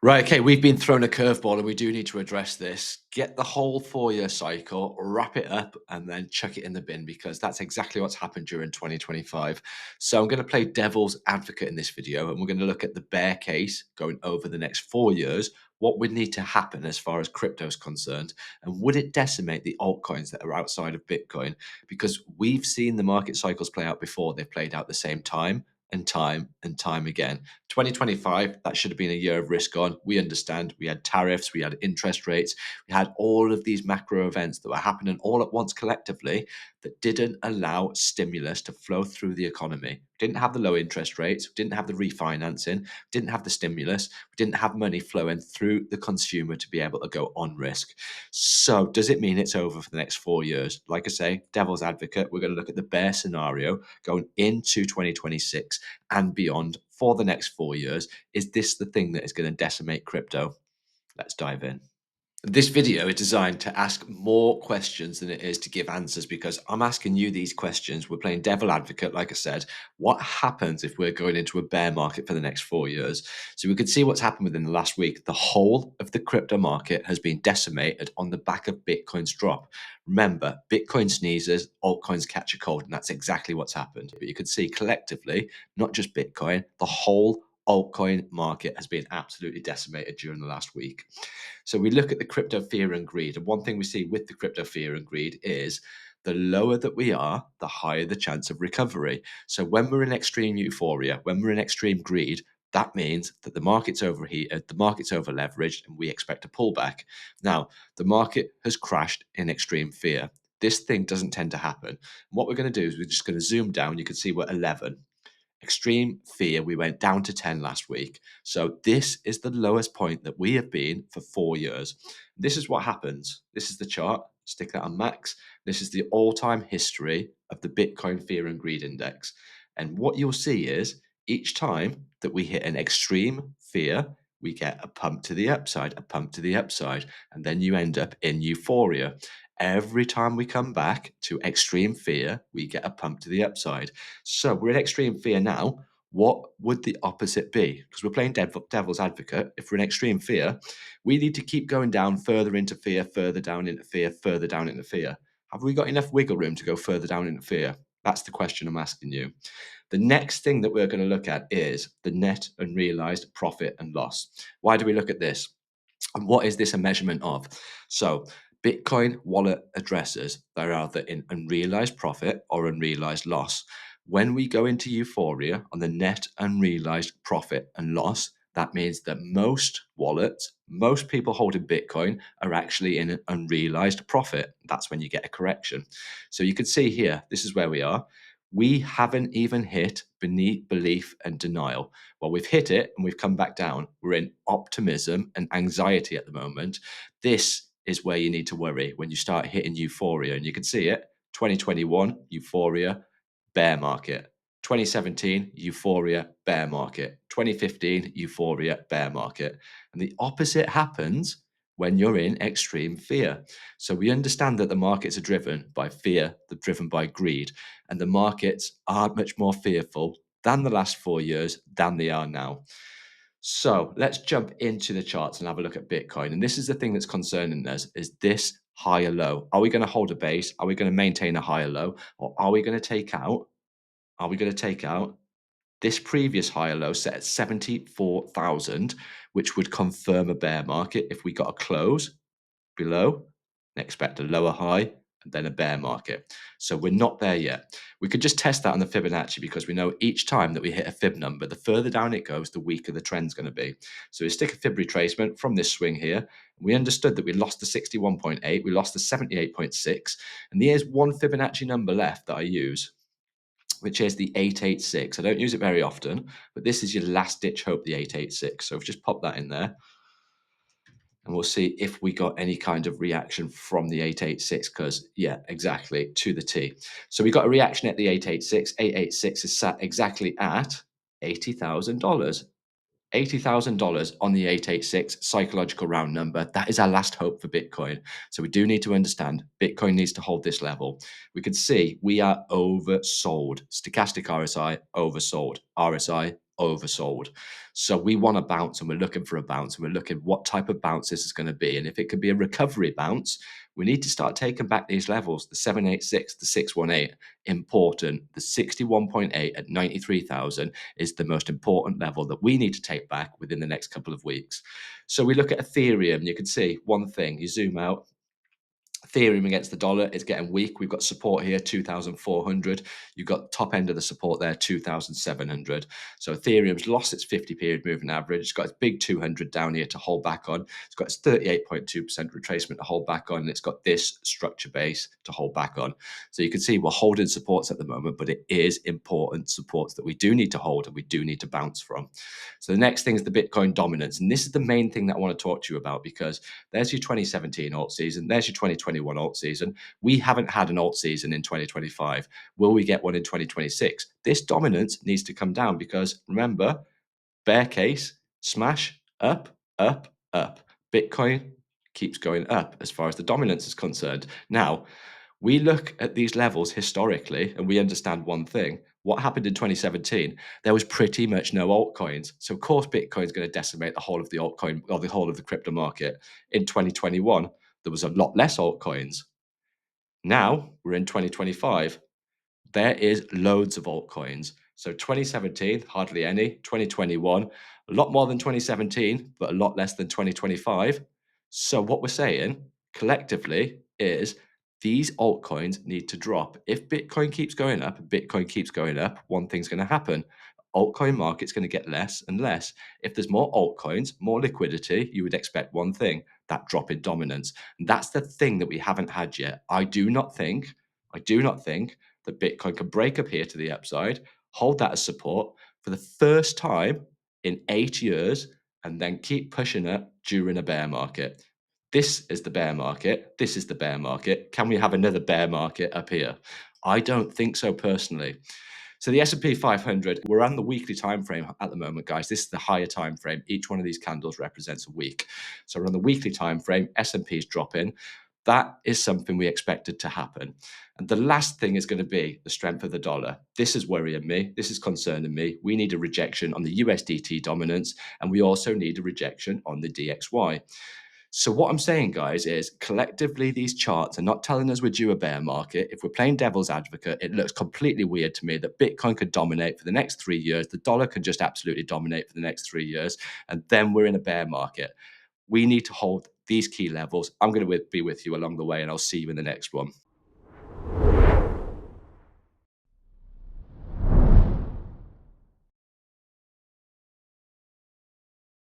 Right, okay, we've been thrown a curveball and we do need to address this. Get the whole 4-year cycle, wrap it up, and then chuck it in the bin because that's exactly what's happened during 2025. So I'm going to play devil's advocate in this video and we're going to look at the bear case going over the next 4 years, what would need to happen as far as crypto is concerned, and would it decimate the altcoins that are outside of Bitcoin? Because we've seen the market cycles play out before, they've played out the same time and time and time again. 2025, that should have been a year of risk on. We understand. We had tariffs, we had interest rates, we had all of these macro events that were happening all at once collectively that didn't allow stimulus to flow through the economy. We didn't have the low interest rates, we didn't have the refinancing, we didn't have the stimulus, we didn't have money flowing through the consumer to be able to go on risk. So, does it mean it's over for the next 4 years? Like I say, devil's advocate, we're going to look at the bear scenario going into 2026 and beyond for the next 4 years. Is this the thing that is going to decimate crypto? Let's dive in. This video is designed to ask more questions than it is to give answers because I'm asking you these questions. We're playing devil advocate, like I said. What happens if we're going into a bear market for the next 4 years? So we can see what's happened within the last week. The whole of the crypto market has been decimated on the back of Bitcoin's drop. Remember, Bitcoin sneezes, altcoins catch a cold, and that's exactly what's happened. But you can see collectively, not just Bitcoin, the whole altcoin market has been absolutely decimated during the last week. So we look at the crypto fear and greed. And one thing we see with the crypto fear and greed is the lower that we are, the higher the chance of recovery. So when we're in extreme euphoria, when we're in extreme greed, that means that the market's overheated, the market's over leveraged, and we expect a pullback. Now, the market has crashed in extreme fear. This thing doesn't tend to happen. What we're going to do is we're just going to zoom down. You can see we're 11. Extreme fear, we went down to 10 last week. So this is the lowest point that we have been for 4 years. This is what happens. This is the chart. Stick that on max. This is the all-time history of the Bitcoin Fear and Greed Index. And what you'll see is each time that we hit an extreme fear, we get a pump to the upside, a pump to the upside, and then you end up in euphoria. Every time we come back to extreme fear, we get a pump to the upside. So we're in extreme fear now. What would the opposite be? Because we're playing devil's advocate. If we're in extreme fear, we need to keep going down further into fear, further down into fear, further down into fear. Have we got enough wiggle room to go further down into fear? That's the question I'm asking you. The next thing that we're going to look at is the net unrealized profit and loss. Why do we look at this? And what is this a measurement of? So, Bitcoin wallet addresses, they're either in unrealized profit or unrealized loss. When we go into euphoria on the net unrealized profit and loss, that means that most wallets, most people holding Bitcoin are actually in an unrealized profit. That's when you get a correction. So you can see here, this is where we are. We haven't even hit beneath belief and denial. Well, we've hit it and we've come back down. We're in optimism and anxiety at the moment. This is where you need to worry when you start hitting euphoria. And you can see it 2021, euphoria, bear market. 2017, euphoria, bear market. 2015, euphoria, bear market. And the opposite happens when you're in extreme fear. So we understand that the markets are driven by fear, they're driven by greed, and the markets are much more fearful than the last 4 years than they are now. So let's jump into the charts and have a look at Bitcoin. And this is the thing that's concerning us: is this higher low? Are we going to hold a base? Are we going to maintain a higher low? Or are we going to take out? Are we going to take out this previous higher low set at 74,000, which would confirm a bear market if we got a close below and expect a lower high and then a bear market. So we're not there yet. We could just test that on the Fibonacci because we know each time that we hit a fib number, the further down it goes, the weaker the trend's going to be. So we stick a fib retracement from this swing here. We understood that we lost the 61.8, we lost the 78.6, and there's one Fibonacci number left that I use, which is the 886. I don't use it very often, but this is your last ditch hope, the 886. So I've just popped that in there. And we'll see if we got any kind of reaction from the 886 because, yeah, exactly, to the T. So we got a reaction at the 886. 886 is sat exactly at $80,000. $80,000 on the 886 psychological round number. That is our last hope for Bitcoin. So we do need to understand Bitcoin needs to hold this level. We can see we are oversold. Stochastic RSI oversold. RSI oversold. So we want a bounce, and we're looking for a bounce, and we're looking what type of bounce this is going to be. And if it could be a recovery bounce, we need to start taking back these levels, the 786, the 618, important. The 61.8 at 93,000 is the most important level that we need to take back within the next couple of weeks. So we look at Ethereum. You can see one thing, you zoom out, Ethereum against the dollar is getting weak. We've got support here, 2,400. You've got top end of the support there, 2,700. So Ethereum's lost its 50-period moving average. It's got its big 200 down here to hold back on. It's got its 38.2% retracement to hold back on. And it's got this structure base to hold back on. So you can see we're holding supports at the moment, but it is important supports that we do need to hold and we do need to bounce from. So the next thing is the Bitcoin dominance. And this is the main thing that I want to talk to you about, because there's your 2017 alt season. There's your 2021 alt season. We haven't had an alt season in 2025. Will we get one in 2026? This dominance needs to come down because remember, bear case, smash, up, up, up. Bitcoin keeps going up as far as the dominance is concerned. Now, we look at these levels historically and we understand one thing. What happened in 2017? There was pretty much no altcoins. So, of course, Bitcoin is going to decimate the whole of the altcoin or the whole of the crypto market. In 2021, there was a lot less altcoins. Now we're in 2025. There is loads of altcoins. So 2017, hardly any. 2021, a lot more than 2017, but a lot less than 2025. So what we're saying collectively is these altcoins need to drop. If Bitcoin keeps going up, one thing's going to happen. Altcoin market's going to get less and less. If there's more altcoins, more liquidity, you would expect one thing, that drop in dominance. And that's the thing that we haven't had yet. I do not think that Bitcoin can break up here to the upside, hold that as support for the first time in 8 years, and then keep pushing it during a bear market. This is the bear market. This is the bear market. Can we have another bear market up here? I don't think so personally. So the S&P 500, we're on the weekly time frame at the moment, guys. This is the higher time frame. Each one of these candles represents a week. So we're on the weekly time frame. S&P is dropping. That is something we expected to happen. And the last thing is going to be the strength of the dollar. This is worrying me. This is concerning me. We need a rejection on the USDT dominance, and we also need a rejection on the DXY. So what I'm saying, guys, is collectively these charts are not telling us we're due a bear market. If we're playing devil's advocate, it looks completely weird to me that Bitcoin could dominate for the next 3 years. The dollar could just absolutely dominate for the next 3 years. And then we're in a bear market. We need to hold these key levels. I'm going to be with you along the way, and I'll see you in the next one.